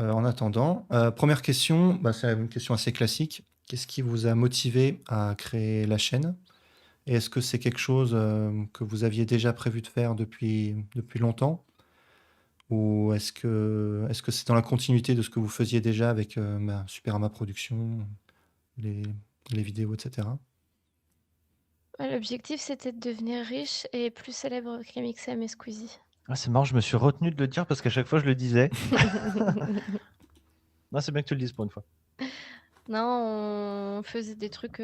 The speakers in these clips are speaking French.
En attendant, première question, bah, c'est une question assez classique. Qu'est-ce qui vous a motivé à créer la chaîne? Et est-ce que c'est quelque chose, que vous aviez déjà prévu de faire depuis longtemps? Ou est-ce que c'est dans la continuité de ce que vous faisiez déjà avec, bah, Superama Productions, les les vidéos et cetera? Ouais, l'objectif, c'était de devenir riche et plus célèbre qu'Amixem et Squeezie. Ah, c'est marrant, je me suis retenu de le dire parce qu'à chaque fois je le disais. Non, c'est bien que tu le dises pour une fois. Non, on faisait des trucs,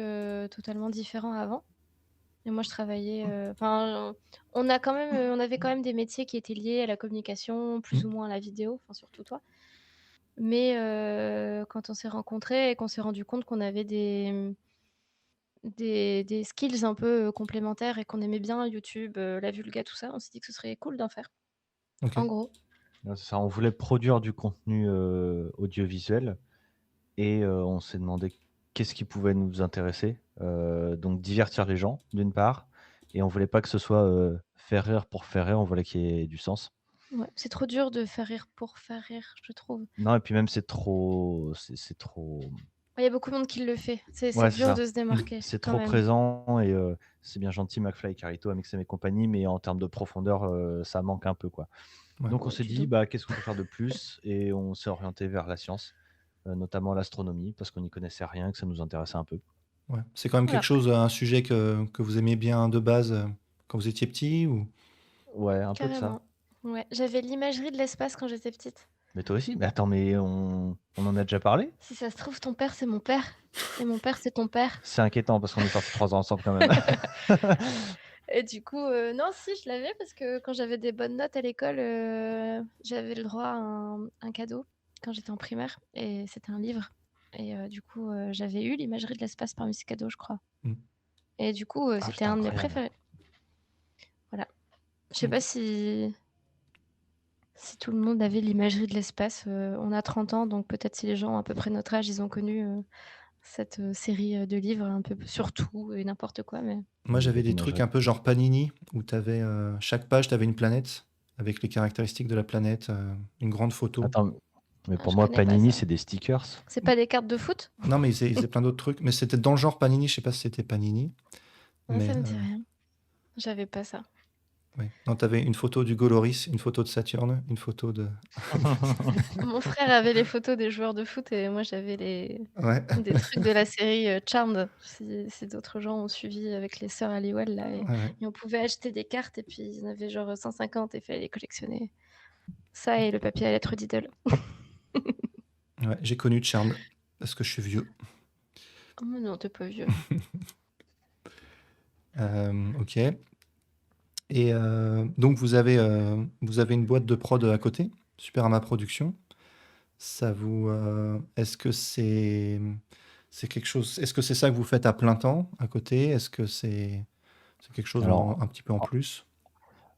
totalement différents avant et moi je travaillais, Mmh. enfin, on avait quand même des métiers qui étaient liés à la communication, plus Mmh. ou moins à la vidéo, enfin surtout toi. Mais quand on s'est rencontrés et qu'on s'est rendu compte qu'on avait des skills un peu, complémentaires et qu'on aimait bien YouTube, la vulga, tout ça, on s'est dit que ce serait cool d'en faire, OK. en gros. Ouais, c'est ça, on voulait produire du contenu, audiovisuel et on s'est demandé qu'est-ce qui pouvait nous intéresser? Donc divertir les gens, d'une part, et on voulait pas que ce soit, faire rire pour faire rire, on voulait qu'il y ait du sens. Ouais, c'est trop dur de faire rire pour faire rire, je trouve. Non et puis même c'est trop Il y a beaucoup de monde qui le fait. C'est ouais, c'est dur ça. de se démarquer C'est quand trop même. présent et c'est bien gentil McFly et Carlito, Amixem et compagnie, mais en termes de profondeur, ça manque un peu, quoi. Ouais, Donc on ouais, s'est tu dit: doutes. «Bah, qu'est-ce qu'on peut faire de plus?» et on s'est orienté vers la science, notamment l'astronomie parce qu'on n'y connaissait rien et que ça nous intéressait un peu. Ouais. C'est quand même quelque Voilà, chose, un sujet que vous aimiez bien de base, quand vous étiez petit ou? ouais, Ouais, un peu de ça. carrément. Ouais, j'avais l'imagerie de l'espace quand j'étais petite. Mais toi aussi? Mais attends, mais on en a déjà parlé? Si ça se trouve, ton père, c'est mon père et mon père, c'est ton père. C'est inquiétant parce qu'on est sortis 3 ans ensemble quand même. Et du coup, non, si, je l'avais parce que quand j'avais des bonnes notes à l'école, j'avais le droit à un cadeau quand j'étais en primaire et c'était un livre et du coup, j'avais eu l'imagerie de l'espace parmi ces cadeaux, je crois Mmh. et du coup, Ah, c'était c'est un de mes incroyable. préférés. Voilà. Je sais pas OK. si tout le monde avait l'imagerie de l'espace, on a 30 ans, donc peut-être si les gens à peu près notre âge, ils ont connu, cette, série, de livres un peu sur tout et n'importe quoi, mais Moi, j'avais des trucs l'imagerie. un peu genre Panini où tu avais, chaque page, tu avais une planète avec les caractéristiques de la planète, une grande photo. Attends, mais Ah, pour je moi, connais pas Panini, ça. c'est des stickers. C'est pas des cartes de foot? Non, mais ils faisaient plein d'autres trucs, mais c'était dans le genre Panini, je sais pas si c'était Panini, Non, mais ça me dit rien. J'avais pas ça. oui. Non, tu avais une photo d'Hugo Lloris, une photo de Saturne, une photo de Mon frère avait les photos des joueurs de foot et moi j'avais les ouais. des trucs de la série, Charmed, si d'autres gens ont suivi avec les sœurs Halliwell là et Ouais, ouais. et on pouvait acheter des cartes et puis il y en avait genre 150 et il fallait les collectionner. Ça et le papier à lettres Diddle. Ouais, j'ai connu Charmed parce que je suis vieux. Oh mais non, tu pas vieux. OK et donc vous avez une boîte de prod, à côté, Superama Productions. Ça vous, est-ce que c'est quelque chose est-ce que c'est ça que vous faites à plein temps, à côté? Est-ce que c'est quelque chose en Alors, un petit peu en en plus?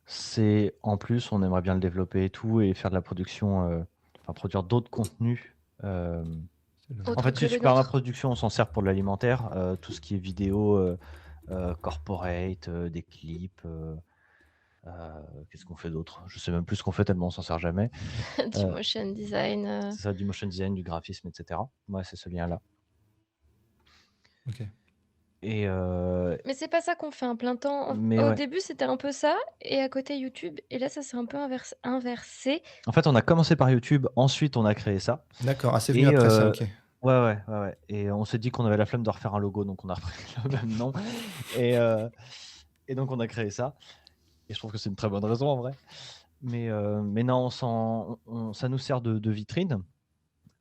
c'est en plus, on aimerait bien le développer et tout et faire de la production, enfin produire d'autres contenus. Hem, C'est le En Autre fait, que chez le Superma nôtre. Production, on s'en sert pour de l'alimentaire, tout ce qui est vidéo, corporate, des clips, qu'est-ce qu'on fait d'autre? Je sais même plus ce qu'on fait tellement on s'en sert jamais. Du motion design, C'est ça, du motion design, du graphisme et cetera. Ouais, c'est ce lien-là OK. et mais c'est pas ça qu'on fait un plein temps. mais Au ouais. début, c'était un peu ça et à côté YouTube et là, ça s'est un peu inversé. En fait, on a commencé par YouTube, ensuite on a créé ça D'accord. Ah, c'est venu et après ça, OK. ouais et on s'est dit qu'on avait la flemme de refaire un logo, donc on a repris le même nom et heu et donc on a créé ça et je trouve que c'est une très bonne raison en vrai. Mais non, on ça nous sert de vitrine,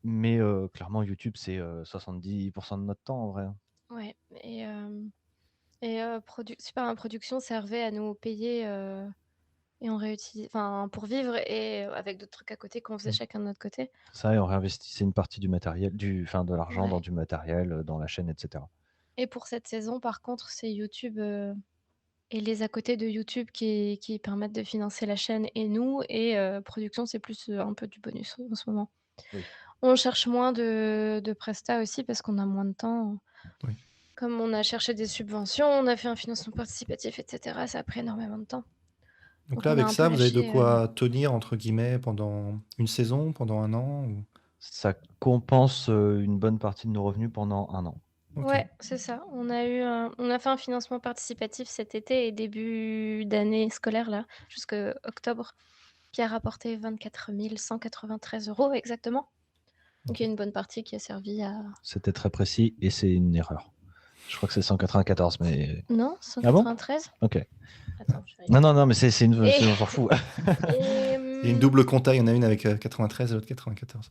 mais clairement YouTube, c'est, 70 de notre temps en vrai, hein. Ouais et Super Production servait à nous payer, et on enfin, pour vivre et avec d'autres trucs à côté qu'on faisait Mmh. chacun de notre côté. Ça et on réinvestissait une partie du matériel, de l'argent dans Ouais du matériel, dans la chaîne et cetera. et pour cette saison, par contre, c'est YouTube, et les à côté de YouTube qui permettent de financer la chaîne et nous et production, c'est plus, un peu du bonus en ce moment. Oui. On cherche moins de prestat aussi parce qu'on a moins de temps. Oui. Comme on a cherché des subventions, on a fait un financement participatif et cetera, ça a pris énormément de temps. Donc Donc là, on a avec un peu ça, vous avez de lâché, quoi «tenir» entre guillemets pendant une saison, pendant un an ou? ça compense une bonne partie de nos revenus pendant un an. Ok. Ouais, c'est ça. On a fait un financement participatif cet été et début d'année scolaire là, jusqu'à octobre, qui a rapporté 24 193 € exactement. Donc il y a une bonne partie qui a servi à... C'était très précis et c'est une erreur. Je crois que c'est 194, mais. Non, Ah bon? 193? Ok. Attends, je vérifie. Non, mais c'est une. Et, On s'en fout. et, Il y a une double compta, il y en a une avec 93 et l'autre 94.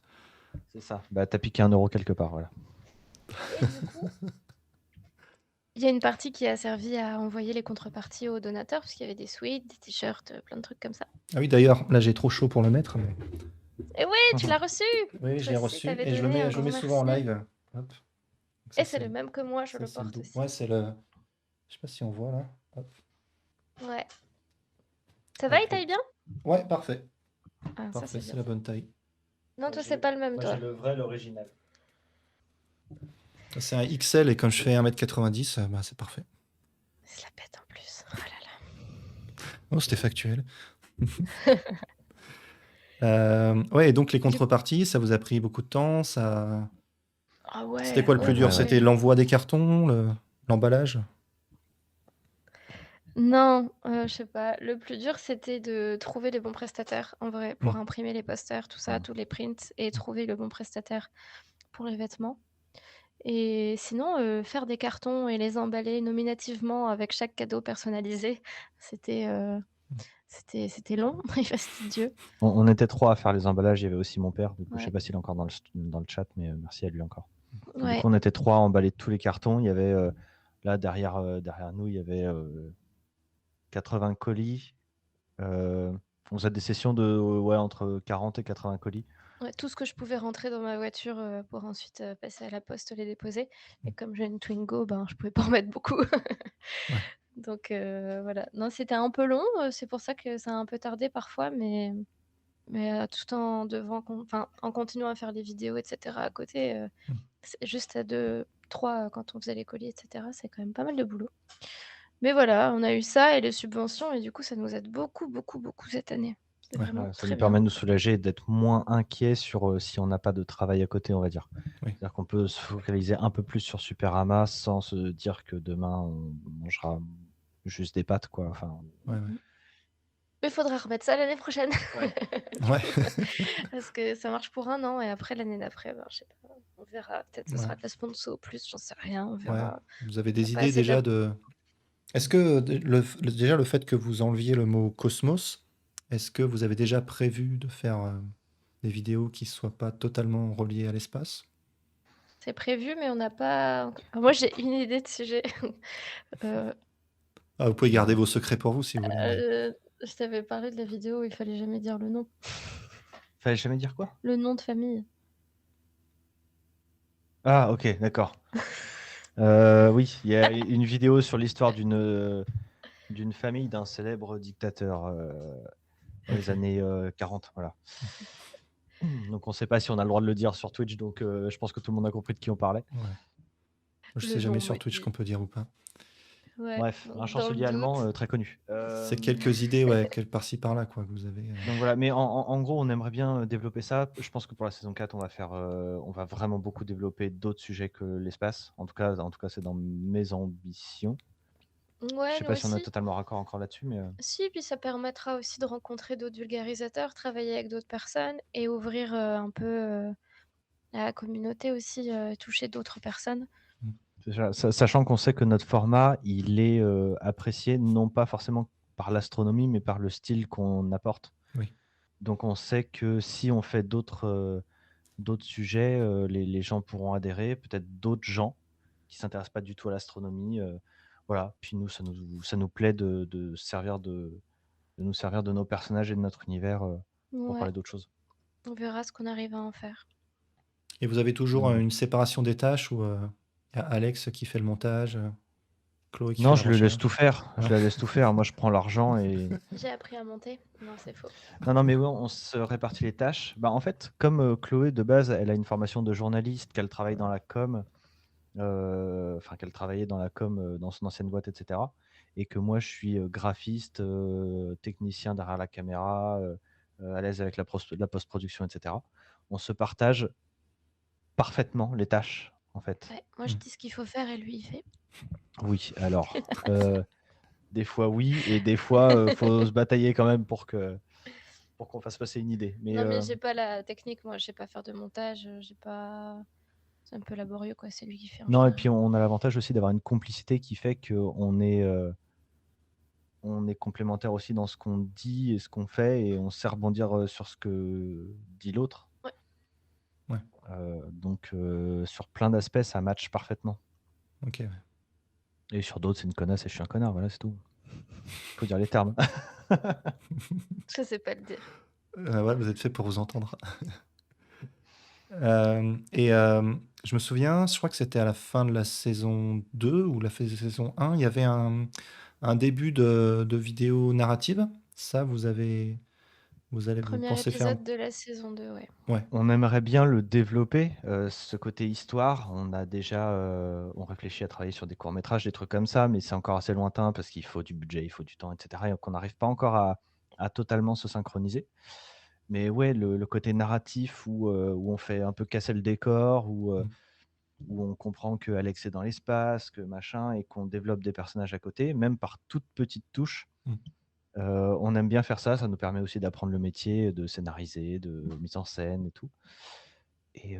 C'est ça. Bah, t'as piqué 1 € quelque part, voilà. et du coup, il y a une partie qui a servi à envoyer les contreparties aux donateurs, parce qu'il y avait des sweats, des t-shirts, plein de trucs comme ça. Ah oui, d'ailleurs, là j'ai trop chaud pour le mettre. Mais... Et oui, tu l'as reçu! Oui, je Toi l'ai aussi, reçu t'avais et je le donné, un mets, je le grand mets souvent en merci. live. Hop. Donc ça, Et c'est le même que moi, je ça, le c'est le porte double. aussi. Ouais, c'est le. Je sais pas si on voit là. Hop. Ouais. Ça va, il Avec le taille bien? Ouais, parfait. Ah, ça Parfait, c'est c'est bien. la bonne taille. Non, toi c'est pas le même, toi. le vrai, l'original. C'est un XL et quand je fais 1m90, bah, c'est parfait. C'est la pète en plus. Oh là là. Oh, c'était factuel. Ouais, et donc les contreparties, ça vous a pris beaucoup de temps, ça... Ah ouais. C'était quoi le plus ouais, dur? ouais, C'était ouais. l'envoi des cartons, l'emballage? Non, je sais pas. Le plus dur, c'était de trouver les bons prestataires, en vrai, pour Mm. imprimer les posters, tout ça, tous les prints, et trouver le bon prestataire pour les vêtements. Et sinon, faire des cartons et les emballer nominativement avec chaque cadeau personnalisé, c'était c'était long et fastidieux. On était 3 à faire les emballages. Il y avait aussi mon père. Du coup, je sais Ouais. pas s'il est encore dans le chat, mais merci à lui encore. Du Ouais. coup, on était 3 à emballer tous les cartons. Il y avait là derrière nous, il y avait 80 colis. On faisait des sessions de entre 40 et 80 colis. Ouais, tout ce que je pouvais rentrer dans ma voiture, pour ensuite, passer à la poste les déposer. Et comme j'ai une Twingo, ben, je pouvais pas en mettre beaucoup. Ouais. Donc voilà. Non, c'était un peu long, c'est pour ça que ça a un peu tardé parfois, mais tout en en continuant à faire les vidéos et cetera à côté, c'est juste à 2-3 quand on faisait les colis et cetera, c'est quand même pas mal de boulot. Mais voilà, on a eu ça et les subventions et du coup, ça nous aide beaucoup, beaucoup, beaucoup cette année. C'est Ouais. vraiment Ouais, ça très nous bien. permet de nous soulager et d'être moins inquiets sur si on n'a pas de travail à côté, on va dire. Oui. C'est-à-dire qu'on peut se focaliser un peu plus sur Superama sans se dire que demain on mangera juste des pâtes, quoi. Enfin, Ouais, ouais. Il faudra remettre ça l'année prochaine. Ouais. Ouais. Parce que ça marche pour un an et après l'année d'après, ben, je sais pas, on verra. Peut-être ce Ouais. sera de la sponsor au plus, j'en sais rien, on Ouais. verra. Vous avez On a des pas idées assez déjà de... Est-ce que déjà le fait que vous enleviez le mot cosmos, est-ce que vous avez déjà prévu de faire des vidéos qui ne soient pas totalement reliées à l'espace? C'est prévu, mais on n'a pas. Moi, j'ai une idée de sujet. Euh, Ah, vous pouvez garder vos secrets pour vous si vous voulez. Mais... je t'avais parlé de la vidéo où il fallait jamais dire le nom. Fallait jamais dire quoi? Le nom de famille. Ah, ok, d'accord. Oui, il y a une vidéo sur l'histoire d'une famille d'un célèbre dictateur dans les années 40. Voilà. Donc on ne sait pas si on a le droit de le dire sur Twitch, donc je pense que tout le monde a compris de qui on parlait. Ouais. Je Le sais jamais nom, sur oui. Twitch qu'on peut dire ou pas. Ouais, Bref, donc un dans le chancelier doute. allemand très connu. C'est quelques idées, ouais, par-ci par-là, quoi, que vous avez. Donc voilà, mais en gros, on aimerait bien développer ça. Je pense que pour la saison 4, on va vraiment beaucoup développer d'autres sujets que l'espace. En tout cas, c'est dans mes ambitions. Ouais, Je sais nous pas si on est aussi. totalement raccord encore là-dessus, mais Si, puis ça permettra aussi de rencontrer d'autres vulgarisateurs, travailler avec d'autres personnes et ouvrir un peu la communauté aussi, toucher d'autres personnes. sachant qu'on sait que notre format, il est apprécié non pas forcément par l'astronomie, mais par le style qu'on apporte. Oui. Donc on sait que si on fait d'autres sujets, les gens pourront adhérer, peut-être d'autres gens qui s'intéressent pas du tout à l'astronomie. Voilà. Puis nous, ça nous plaît de nous servir de nos personnages et de notre univers pour Ouais, parler d'autres choses. on verra ce qu'on arrive à en faire. Et vous avez toujours Ouais. une séparation des tâches où y a Alex qui fait le montage, Chloé qui Non, fait la je le laisse recherche. tout faire. Je Ouais. la laisse tout faire. Moi, je prends l'argent et. J'ai appris à monter. Non, c'est faux. Non, mais ouais, on se répartit les tâches. Bah, en fait, comme Chloé, de base, elle a une formation de journaliste, qu'elle travaille dans la com, qu'elle travaillait dans la com dans son ancienne boîte, etc. Et que moi, je suis graphiste, technicien derrière la caméra, à l'aise avec la post-production, etc. on se partage parfaitement les tâches, en fait. Ouais, moi je Mmh. dis ce qu'il faut faire et lui il fait. Oui, alors, des fois oui et des fois, faut se batailler quand même pour qu'on fasse passer une idée. Mais, Non mais j'ai pas la technique, moi je sais pas faire de montage, j'ai pas. C'est un peu laborieux quoi, c'est lui qui fait en non et général. puis on a l'avantage aussi d'avoir une complicité qui fait on est complémentaires aussi dans ce qu'on dit et ce qu'on fait et on sait rebondir, sur ce que dit l'autre. Ouais. Ouais. Donc, sur plein d'aspects, ça match parfaitement OK, ouais. et sur d'autres, c'est une connasse et je suis un connard, voilà, c'est tout. Faut dire les termes. Je sais pas le dire. Ouais, vous êtes fait pour vous entendre. Je me souviens, je crois que c'était à la fin de la saison 2 ou la saison 1, il y avait un début de vidéo narrative. Ça, vous Premier pensez faire? épisode de la saison 2, ouais. Ouais, On aimerait bien le développer, ce côté histoire. On a déjà, on réfléchit à travailler sur des courts-métrages, des trucs comme ça, mais c'est encore assez lointain parce qu'il faut du budget, il faut du temps et cetera et donc on n'arrive pas encore à totalement se synchroniser. Mais ouais, le côté narratif où on fait un peu casser le décor, mmh, où on comprend que Alex est dans l'espace, que machin et qu'on développe des personnages à côté, même par toutes petites touches. mmh. On aime bien faire ça, ça nous permet aussi d'apprendre le métier, de scénariser, de mise en scène et tout et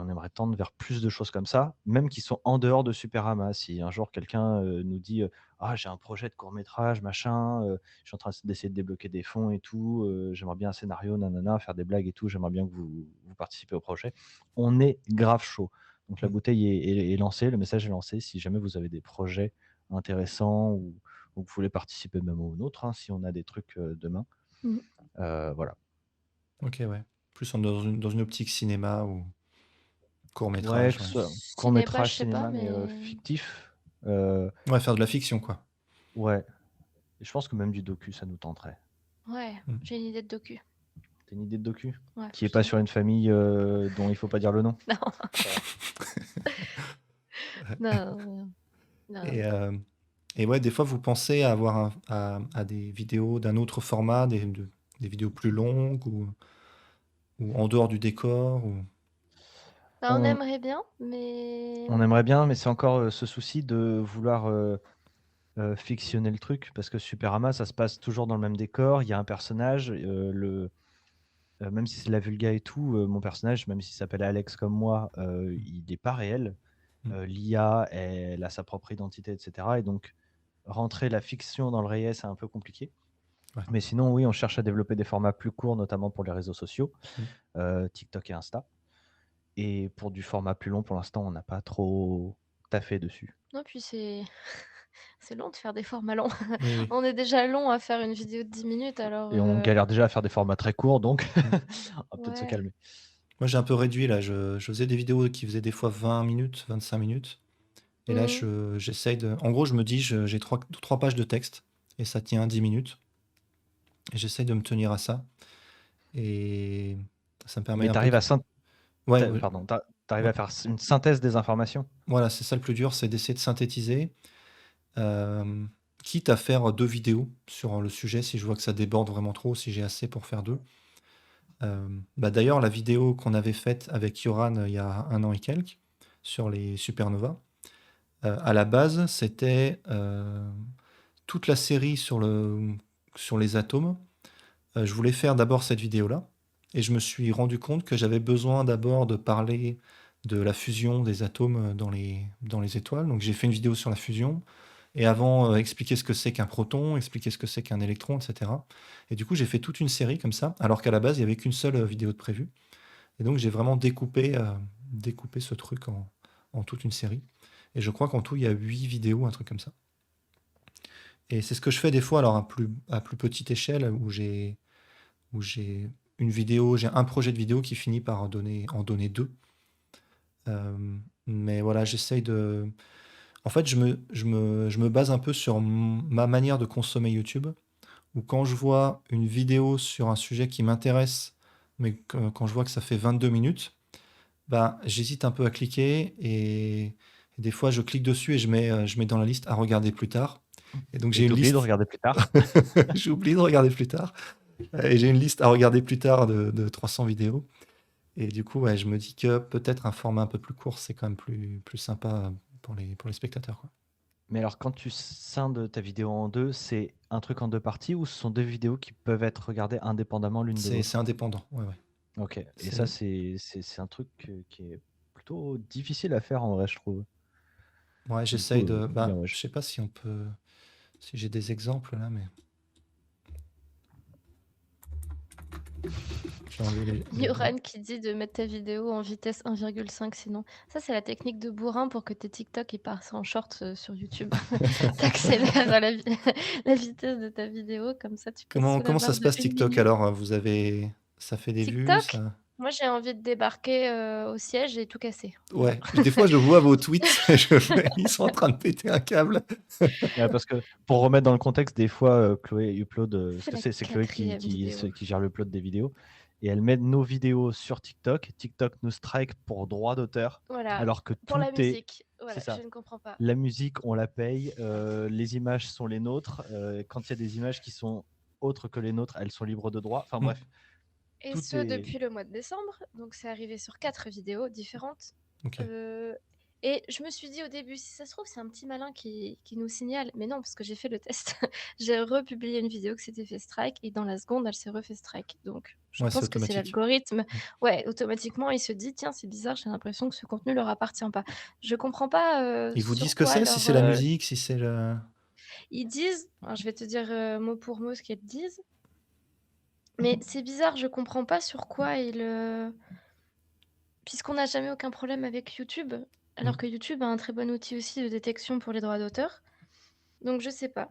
on aimerait tendre vers plus de choses comme ça, même qui sont en dehors de Superama. Si un jour quelqu'un, nous dit, «Ah j'ai un projet de court métrage machin, je suis en train d'essayer de débloquer des fonds et tout, j'aimerais bien un scénario nanana, faire des blagues et tout, j'aimerais bien que vous participez au projet». On est grave chaud. Donc la Mmh. bouteille est lancée, le message est lancé. Si jamais vous avez des projets intéressants ou que vous voulez participer même au nôtre, hein, si on a des trucs, demain, Mmh. voilà. OK, ouais. Plus dans une optique cinéma ou Ouais, que court-métrage, ce ouais. soit Cinéma, je court-métrage, sais pas, cinéma, mais mais fictif. Heu, Ouais, faire de la fiction, quoi. ouais et je pense que même du docu, ça nous tenterait. ouais, Mmh. j'ai une idée de docu. Tu une idée de docu? Ouais, Qui est je te pas dis. sur une famille, dont il faut pas dire le nom? Non, Ça va. non, non, non, Et non. hem et ouais, des fois, vous pensez à avoir à des vidéos d'un autre format, des vidéos plus longues ou en dehors du décor ou Bah, on On aimerait bien, mais on aimerait bien, mais c'est encore, ce souci de vouloir, fictionner le truc parce que Superama, ça se passe toujours dans le même décor. Il y a un personnage, même si c'est de la vulga et tout, mon personnage, même s'il s'appelle Alex comme moi, il est pas réel. mmh, L'IA, elle a sa propre identité et cetera et donc rentrer la fiction dans le réel, c'est un peu compliqué. ouais, Mais sinon, oui, on cherche à développer des formats plus courts, notamment pour les réseaux sociaux, mmh, TikTok et Insta. Et pour du format plus long, pour l'instant, on n'a pas trop taffé dessus. non, puis c'est c'est long de faire des formats longs. oui, oui, On est déjà long à faire une vidéo de 10 minutes, alors Et on galère déjà à faire des formats très courts, donc mmh. on va peut-être se ouais. calmer. Moi, j'ai un peu réduit là, je faisais des vidéos qui faisaient des fois 20 minutes, 25 minutes et là, Mmh. j'essaye en gros, je me dis: j'ai trois pages de texte et ça tient 10 minutes et j'essaye de me tenir à ça et ça me permet Mais un tu peu arrives de à syn ouais, tu pardon, tu arrives ouais, à faire une synthèse des informations? voilà, c'est ça le plus dur, c'est d'essayer de synthétiser, hem, quitte à faire 2 vidéos sur le sujet si je vois que ça déborde vraiment trop, si j'ai assez pour faire 2. Bah, d'ailleurs, la vidéo qu'on avait faite avec Yoran, il y a 1 an et quelques, sur les supernovas, à la base, c'était, toute la série sur les atomes. Je voulais faire d'abord cette vidéo-là et je me suis rendu compte que j'avais besoin d'abord de parler de la fusion des atomes, dans les étoiles. Donc j'ai fait une vidéo sur la fusion et avant, expliquer ce que c'est qu'un proton, expliquer ce que c'est qu'un électron et cetera et du coup, j'ai fait toute une série comme ça, alors qu'à la base, il y avait qu'une seule, vidéo de prévue et donc j'ai vraiment découpé ce truc en toute une série et je crois qu'en tout, il y a 8 vidéos, un truc comme ça et c'est ce que je fais des fois, alors à plus petite échelle où j'ai un projet de vidéo qui finit par en donner 2. Mais voilà, j'essaye de en fait, je me base un peu sur ma manière de consommer YouTube, où quand je vois une vidéo sur un sujet qui m'intéresse, mais quand je vois que ça fait 22 minutes, bah, j'hésite un peu à cliquer et des fois je clique dessus et je mets dans la liste à regarder plus tard et donc Et j'ai tu une oublies de liste regarder plus tard. j'oublie de regarder plus tard et j'ai une liste à regarder plus tard de 300 vidéos Et du coup, ouais, je me dis que peut-être un format un peu plus court, c'est quand même plus sympa pour les spectateurs, quoi. Mais alors, quand tu scindes ta vidéo en deux, c'est un truc en deux parties ou ce sont deux vidéos qui peuvent être regardées indépendamment l'une de C'est l'autre? indépendant, ouais, ouais. Ok. Et ça, C'est c'est un truc qui est plutôt difficile à faire en vrai, je trouve. ouais, Du coup, j'essaye de. bien, Bah, ouais. je sais pas si on peut, si j'ai des exemples là, mais j'ai enlevé les Yoran doigts. qui dit de mettre ta vidéo en vitesse 1,5 sinon. Ça, c'est la technique de bourrin pour que tes TikTok ils passent en short sur YouTube. T'accélères à la vitesse de ta vidéo, comme ça tu passes sous la Comment ça barre se de passe 1 TikTok minute. alors? Ça fait des vues, TikTok, ça? moi j'ai envie de débarquer au siège et tout casser. Voilà. Ouais. Des fois, je vois vos tweets, ils sont en train de péter un câble. Ouais, parce que pour remettre dans le contexte, des fois, Chloé upload, parce C'est que la c'est Chloé qui, 4e vidéo. qui gère l'upload des vidéos, et elle met nos vidéos sur TikTok. TikTok nous strike pour droit d'auteur, Voilà. alors que Pour tout la est. musique. C'est Voilà, je ça. ne comprends pas. La musique, on la paye, les images sont les nôtres. Quand il y a des images qui sont autres que les nôtres, elles sont libres de droit. Enfin Mm. bref, Et tout ce est. depuis le mois de décembre. Donc c'est arrivé sur 4 vidéos différentes. Ok. Euh, et je me suis dit au début, si ça se trouve, c'est un petit malin qui nous signale. Mais non, parce que j'ai fait le test. J'ai republié une vidéo que s'était fait strike et dans la seconde, elle s'est refait strike. Donc je Ouais, c'est pense que c'est automatique. l'algorithme. Mm. Ouais, automatiquement, il se dit, tiens, c'est bizarre, j'ai l'impression que ce contenu leur appartient pas. Je comprends pas Ils vous disent sur ce que quoi c'est? Si leur... c'est la musique, si c'est le... ils disent, alors, je vais te dire mot pour mot ce qu'ils disent. Mais c'est bizarre, je comprends pas sur quoi ils... Puisqu'on n'a jamais aucun problème avec YouTube, alors Mm. que YouTube a un très bon outil aussi de détection pour les droits d'auteur. Donc je sais pas.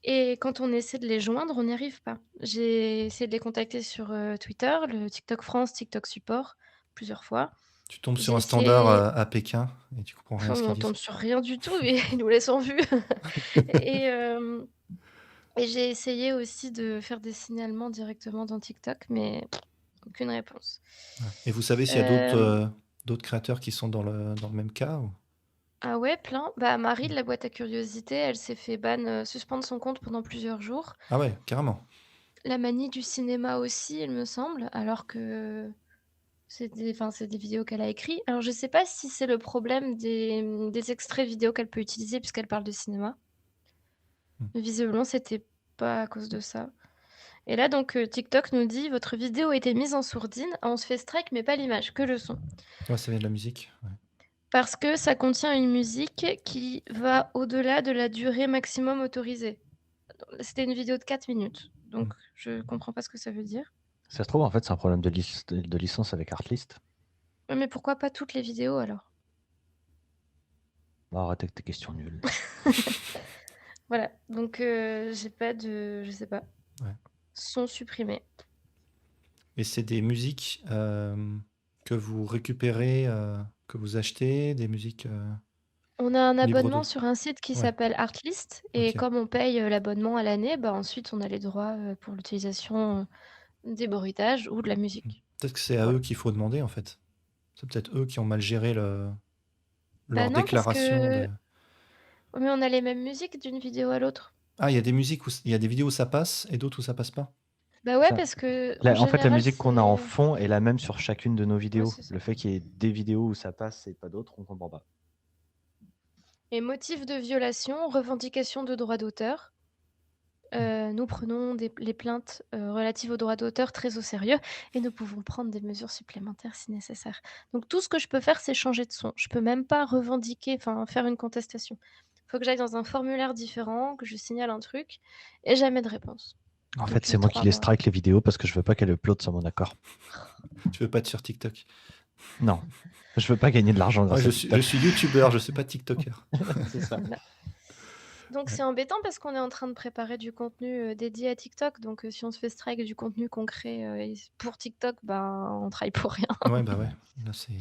Et quand on essaie de les joindre, on n'y arrive pas. J'ai essayé de les contacter sur Twitter, le TikTok France, TikTok Support, plusieurs fois. Tu tombes sur J'ai un standard essayé... à Pékin et tu comprends rien à ce qu'ils On disent. tombe sur rien du tout, et ils nous laissent en vue. et et j'ai essayé aussi de faire des signalements directement dans TikTok, mais aucune réponse. Ouais. Et vous savez s'il y a Euh, d'autres créateurs qui sont dans le même cas ou... Ah ouais, plein. Bah, Marie de la boîte à curiosité, elle s'est fait suspendre son compte pendant plusieurs jours. Ah ouais, carrément. La manie du cinéma aussi, il me semble, alors que c'est des vidéos qu'elle a écrites. Alors je sais pas si c'est le problème des extraits vidéo qu'elle peut utiliser puisqu'elle parle de cinéma. Mm. Mais visiblement, c'était pas à cause de ça. Et là, donc, TikTok nous dit, votre vidéo a été mise en sourdine. Ah, on se fait strike, mais pas l'image, que le son. Ouais, ça vient de la musique. Ouais. Parce que ça contient une musique qui va au-delà de la durée maximum autorisée. C'était une vidéo de 4 minutes, donc Mm. je comprends pas ce que ça veut dire. Ça se trouve, en fait, c'est un problème de licence avec Artlist. Ouais, mais pourquoi pas toutes les vidéos alors? Bon, arrête avec tes questions nulles. Voilà, donc j'ai pas de... Je sais pas. Ouais. Son supprimé. Et c'est des musiques que vous récupérez, que vous achetez, des musiques On a un libres de... abonnement sur un site qui Ouais, s'appelle Artlist, et ok. comme on paye l'abonnement à l'année, bah ensuite on a les droits pour l'utilisation des bruitages ou de la Mm. musique. Peut-être que c'est à Voilà. eux qu'il faut demander, en fait. C'est peut-être eux qui ont mal géré Bah leur non, parce déclaration que... de... Mais on a les mêmes musiques d'une vidéo à l'autre. Ah, il y a des musiques où... Il y a des vidéos où ça passe et d'autres où ça passe pas. Bah ouais, Ça. parce que en En fait, la général, musique qu'on a en c'est... fond est la même sur chacune de nos Ouais, vidéos. c'est ça. Le fait qu'il y ait des vidéos où ça passe et pas d'autres, on comprend pas. Et motif de violation, revendication de droits d'auteur. Nous prenons les plaintes relatives aux droits d'auteur très au sérieux et nous pouvons prendre des mesures supplémentaires si nécessaire. Donc tout ce que je peux faire, c'est changer de son. Je peux même pas revendiquer, enfin faire une contestation. Il faut que j'aille dans un formulaire différent, que je signale un truc et jamais de réponse. En fait, Depuis c'est moi qui 3 les mois. strike les vidéos parce que je veux pas qu'elles uploadent sans mon accord. Tu veux pas être sur TikTok. Non, je veux pas gagner de l'argent Moi, grâce à je TikTok. suis youtubeur, je suis pas TikToker. C'est ça. Voilà. Donc Ouais. c'est embêtant parce qu'on est en train de préparer du contenu dédié à TikTok. Donc si on se fait strike du contenu concret pour TikTok, ben on travaille pour rien. Ouais, bah ouais. Là, c'est...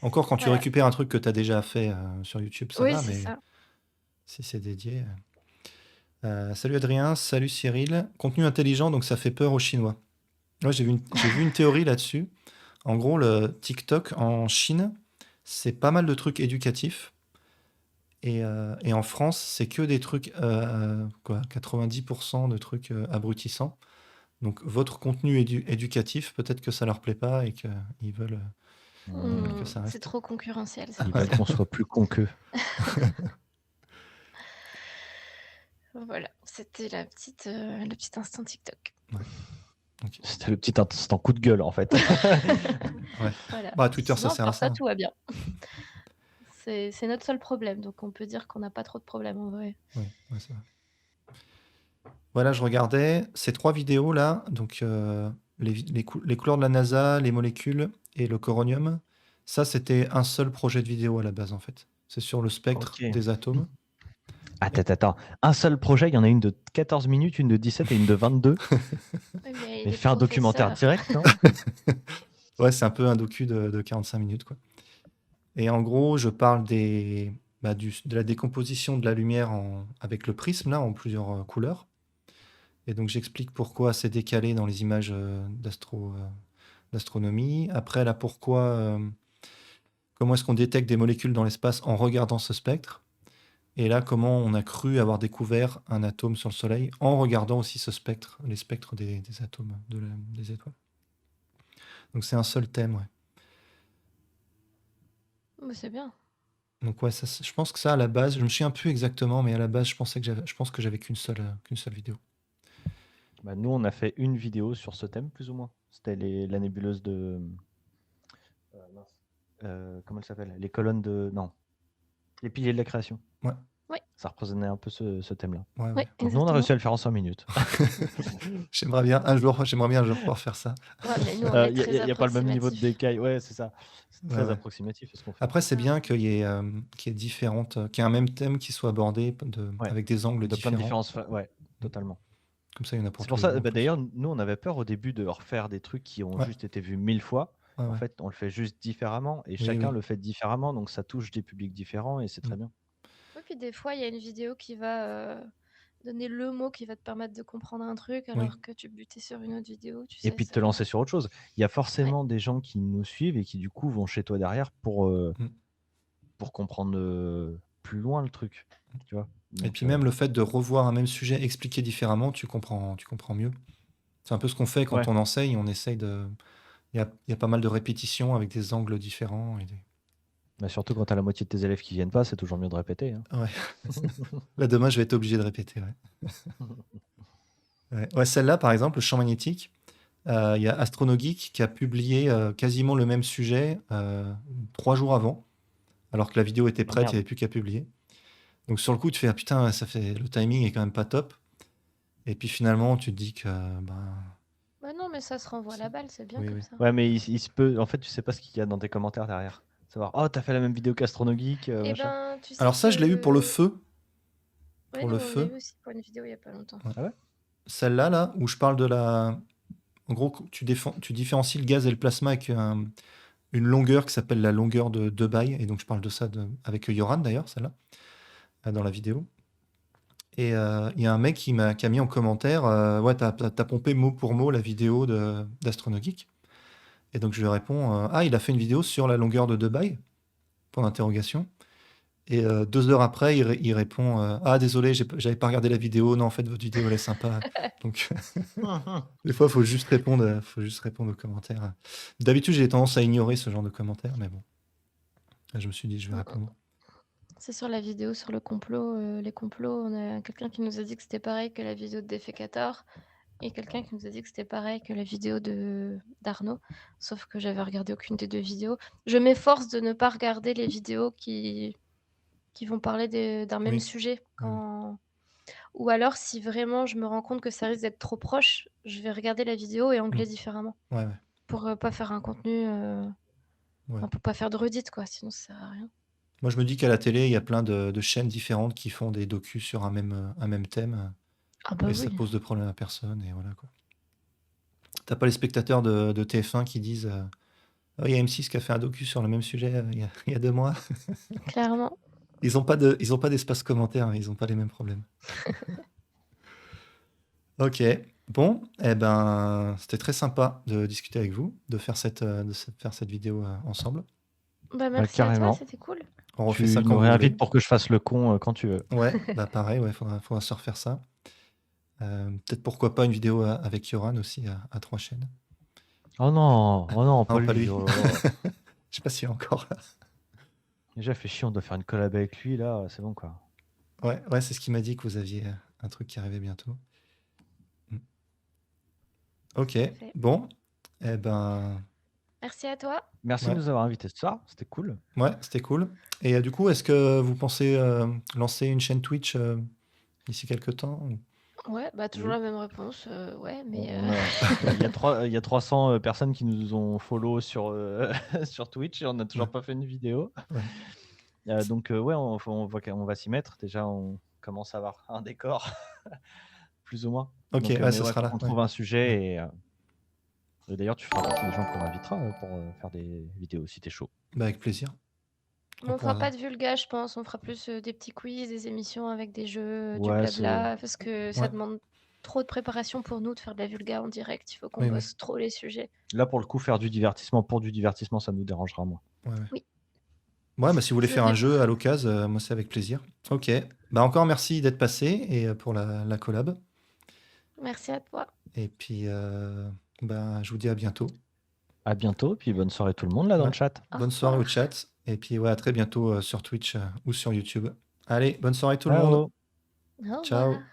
Encore quand tu Voilà. récupères un truc que tu as déjà fait sur YouTube, ça Oui, va, c'est mais ça. si c'est dédié... salut Adrien, salut Cyril. Contenu intelligent, donc ça fait peur aux Chinois. Ouais, j'ai vu une théorie là-dessus. En gros, le TikTok en Chine, c'est pas mal de trucs éducatifs. Et en France, c'est que des trucs, quoi, 90% de trucs abrutissants. Donc votre contenu éducatif, peut-être que ça leur plaît pas et qu'ils veulent que ça C'est reste. trop concurrentiel, c'est Ils pour veulent ça. qu'on soit plus con qu'eux. Voilà, c'était le petit instant TikTok. Ok. C'était le petit instant coup de gueule en fait. Ouais. Voilà. Bah, Twitter, ça Sinon, à sert à part ça, ça. tout va bien. C'est notre seul problème, donc on peut dire qu'on n'a pas trop de problèmes en vrai. Oui, ouais, c'est vrai. Voilà, je regardais ces 3 vidéos là, donc les couleurs de la NASA, les molécules et le coronium. Ça, c'était un seul projet de vidéo à la base en fait. C'est sur le spectre Ok. des atomes. Attends. Un seul projet, il y en a une de 14 minutes, une de 17 et une de 22. Oui, mais il Mais est fais un documentaire professeur. direct, non? Ouais, c'est un peu un docu de 45 minutes quoi. Et en gros, je parle de la décomposition de la lumière avec le prisme là en plusieurs couleurs. Et donc j'explique pourquoi c'est décalé dans les images d'astronomie. Après là, comment est-ce qu'on détecte des molécules dans l'espace en regardant ce spectre. Et là, comment on a cru avoir découvert un atome sur le Soleil en regardant aussi ce spectre, les spectres des atomes des étoiles. Donc c'est un seul thème, ouais. Mais c'est bien. Donc ouais, je pense que ça à la base, je me souviens plus exactement, mais à la base, je pense que j'avais qu'une seule vidéo. Bah, nous, on a fait une vidéo sur ce thème, plus ou moins. C'était la nébuleuse de. Comment elle s'appelle? Les colonnes de. Non. Les piliers de la création. Ouais. Oui. Ça représentait un peu ce thème-là. Ouais, Oui, ouais. Donc nous, on a exactement. réussi à le faire en 5 minutes. J'aimerais bien un jour pouvoir faire ça. Ouais, mais nous, on est Il très n'y a pas le même niveau de approximatif. décaille. Ouais, c'est ça. C'est Ouais, très ouais. approximatif ce qu'on fait. Après, c'est Ah. bien qu'il y ait un même thème qui soit abordé Ouais. avec des angles De plein de différents. différences. Ouais, totalement. Comme ça, il y en a pour C'est tous pour les ça, goûts en plus. d'ailleurs, nous, on avait peur au début de refaire des trucs qui ont Ouais. juste été vus 1000 fois. Ouais, En ouais. fait, on le fait juste différemment et Oui, chacun oui. le fait différemment, donc ça touche des publics différents et c'est très bien. Oui, puis des fois, il y a une vidéo qui va donner le mot qui va te permettre de comprendre un truc, alors que tu butais sur une autre vidéo, tu sais. Et puis de te lancer sur autre chose. Il y a forcément des gens qui nous suivent et qui du coup vont chez toi derrière pour comprendre plus loin le truc. Tu vois. Et Donc, puis même le fait de revoir un même sujet expliqué différemment, tu comprends mieux. C'est un peu ce qu'on fait quand Ouais. on enseigne. On essaye de. Il y a pas mal de répétitions avec des angles différents. Bah, surtout quand tu as la moitié de tes élèves qui viennent pas, c'est toujours mieux de répéter. Hein. Ouais. Là, demain, je vais être obligé de répéter. Ouais, celle-là, par exemple, le champ magnétique, il y a AstronoGeek qui a publié quasiment le même sujet 3 jours avant, alors que la vidéo était prête, il n'y avait plus qu'à publier. Donc sur le coup, tu fais, ah putain, le timing est quand même pas top. Et puis finalement, tu te dis que... Bah non, mais ça se renvoie la balle, c'est bien Oui, comme oui. ça. Ouais, mais il se peut. En fait, tu sais pas ce qu'il y a dans tes commentaires derrière. Savoir, oh, t'as fait la même vidéo qu'AstronoGeek. Eh machin. ben, tu sais Alors ça, je l'ai eu pour le que- feu. Ouais, Pour nous, le on l'a feu. eu aussi pour une vidéo il y a pas longtemps. Ah ouais. Celle-là, là, où je parle de la... En gros, tu différencies le gaz et le plasma avec une longueur qui s'appelle la longueur de Debye. Et donc, je parle de ça avec Yoran, d'ailleurs, celle-là, dans la vidéo. Et il y a un mec qui a mis en commentaire ouais, t'as pompé mot pour mot la vidéo d'AstronoGeek. Et donc, je lui réponds ah, il a fait une vidéo sur la longueur de Debye Point d'interrogation. Et 2 heures après, il répond ah, désolé, j'avais pas regardé la vidéo. Non, en fait, votre vidéo, elle est sympa. Donc, des fois, il faut juste répondre aux commentaires. D'habitude, j'ai tendance à ignorer ce genre de commentaires, mais bon. Là, je me suis dit, je vais répondre. C'est sur la vidéo sur le complot, les complots. On a quelqu'un qui nous a dit que c'était pareil que la vidéo de Défécator et quelqu'un qui nous a dit que c'était pareil que la vidéo d'Arnaud. Sauf que j'avais regardé aucune des deux vidéos. Je m'efforce de ne pas regarder les vidéos qui vont parler d'un même Oui. sujet. Ou alors, si vraiment je me rends compte que ça risque d'être trop proche, je vais regarder la vidéo et angler différemment. Ouais. Pour pas faire un contenu. Ouais. Pour pas faire de redite, quoi. Sinon, ça sert à rien. Moi, je me dis qu'à la télé, il y a plein de chaînes différentes qui font des docus sur un même thème. Ah bah Et ça oui. pose de problème à personne. Et voilà, quoi. T'as pas les spectateurs de TF1 qui disent oh, il y a M6 qui a fait un docu sur le même sujet il y a 2 mois. Clairement. Ils ont pas d'espace commentaire, ils ont pas les mêmes problèmes. Ok. Bon, eh ben, c'était très sympa de discuter avec vous, de faire cette vidéo ensemble. Bah merci à toi, carrément. c'était cool. On refait Tu ça quand nous vous voulez. réinvites pour que je fasse le con quand tu veux. Ouais, bah pareil, ouais, faudra se refaire ça. Peut-être pourquoi pas une vidéo avec Yoran aussi à 3 chaînes. Oh non, pas Non, pas lui. lui. Oh là là. Je sais pas s'il est encore là. Déjà, fait chier, on doit faire une collab avec lui, là, c'est bon, quoi. Ouais, ouais, c'est ce qu'il m'a dit que vous aviez un truc qui arrivait bientôt. Mm. Ok, Parfait. bon. Eh ben, Merci à toi. Merci de ouais, nous avoir invités ce soir, c'était cool. ouais, c'était cool. Et du coup, est-ce que vous pensez lancer une chaîne Twitch d'ici quelques temps Ouais, bah toujours Oui. la même réponse. Ouais, mais Il y a 300 personnes qui nous ont follow sur, sur Twitch et on n'a toujours Ouais. pas fait une vidéo. Ouais. Donc, ouais, on va s'y mettre. Déjà, on commence à avoir un décor, plus ou moins. Ok, Donc, ouais, mais ça ouais, sera faut là. qu'on Ouais. trouve un sujet. Ouais. Et d'ailleurs, tu feras partie des gens qu'on invitera pour faire des vidéos si t'es chaud. Bah, avec plaisir. on fera pas de vulga, je pense. On fera plus des petits quiz, des émissions avec des jeux, du Ouais, c'est. blabla, parce que ça Ouais. demande trop de préparation pour nous de faire de la vulga en direct. Il faut qu'on Oui, oui. bosse trop les sujets. Là, pour le coup, faire du divertissement pour du divertissement, ça nous dérangera moins. Ouais, ouais. Oui. Ouais, bah, si vous voulez Je faire un vais jeu à prendre. l'occasion, moi c'est avec plaisir. Ok. Bah, encore merci d'être passé et pour la collab. Merci à toi. Et puis, bah, je vous dis à bientôt. À bientôt, puis bonne soirée tout le monde là dans Ouais. le chat. Au Bonne soirée au revoir. chat. Et puis, ouais, à très bientôt sur Twitch ou sur YouTube. Allez, bonne soirée tout le monde. Ciao. Au Ciao. revoir.